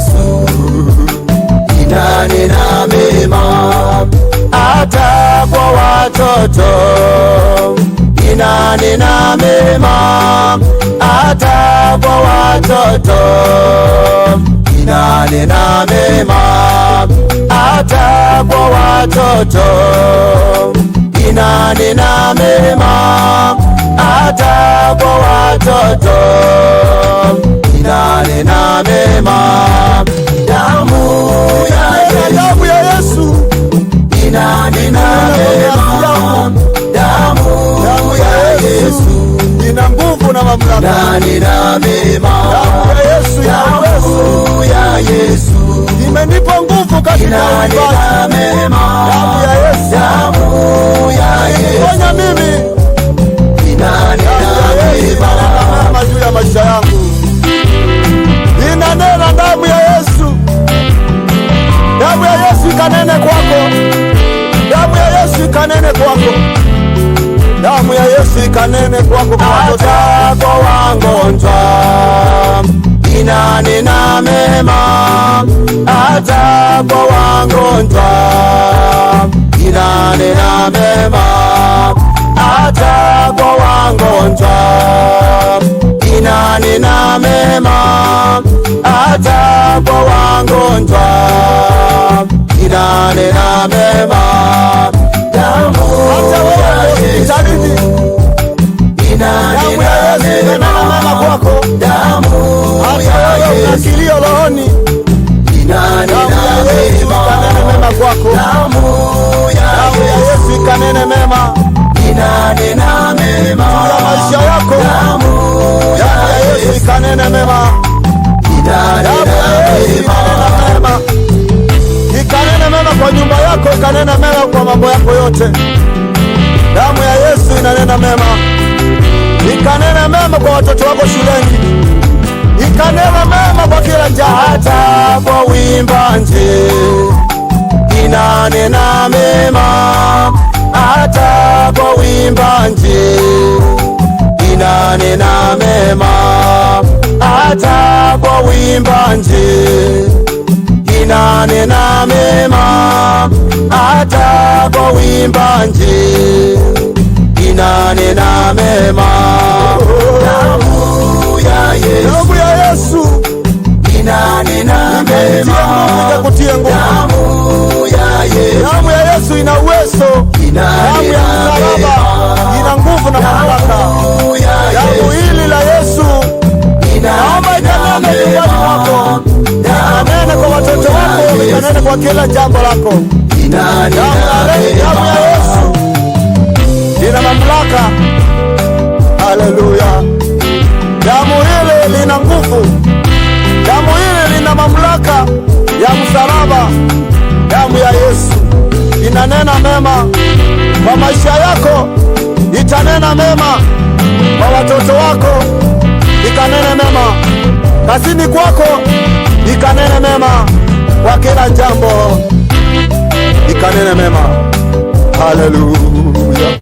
Yesu inanena mema, hata kwa watoto inanena mema, hata kwa watoto inanena mema, hata kwa watoto inanena mema, hata kwa watoto inanena mema. Damu ya Yesu inanena mema, damu ya Yesu ina nguvu na mamlaka, inanena mema. Damu ya Yesu imenipa nguvu katika inanena mema. Damu ya Yesu fanya mimi inanena mema juu ya maisha yangu, inanena damu ya Yesu. Damu ya Yesu ikanene kwako, damu ya Yesu ikanene kwako, damu ya Yesu ikanene kwako, hata kwa wagonjwa inanena mema, hata kwa wagonjwa inanena mema, hata kwa wagonjwa inanena mema, hata kwa wagonjwa inanena mema. Damu ya Yesu inanena mema kwako, damu ya Yesu kilio rohoni inanena mema kwako, damu ya Yesu ikanene mema, inanena mema ya maisha yako, damu ya Yesu ikanene mema, inanena mema, ikanene mema kwa nyumba yako, ikanene mema kwa mambo yako yote. Damu ya Yesu inanena mema, ikanene mema kwa watoto wako shuleni, ikanene mema kwa kila njia, hata kwa uimbaji inanena mema, hata kwa uimbaji inanena mema, hata kwa uimbaji inanena mema, hata kwa uimbaji inanena mema. Damu ya Yesu inanena mema, kutia nguvu. Damu ya Yesu ina uwezo, damu ya msalaba ina nguvu na mamlaka. Damu hili la Yesu naomba ikanene nyumbani mwako, ikanene kwa watoto wako, ikanene kwa kila jambo lako. Damu ya Yesu ina mamlaka. Haleluya! Damu hili lina nguvu, damu hili lina mamlaka ya msalaba. Damu ya Yesu inanena mema kwa maisha yako, itanena mema kwa watoto wako, ikanene mema kazini kwako, ikanene mema kwa kila jambo, ikanene mema. Haleluya!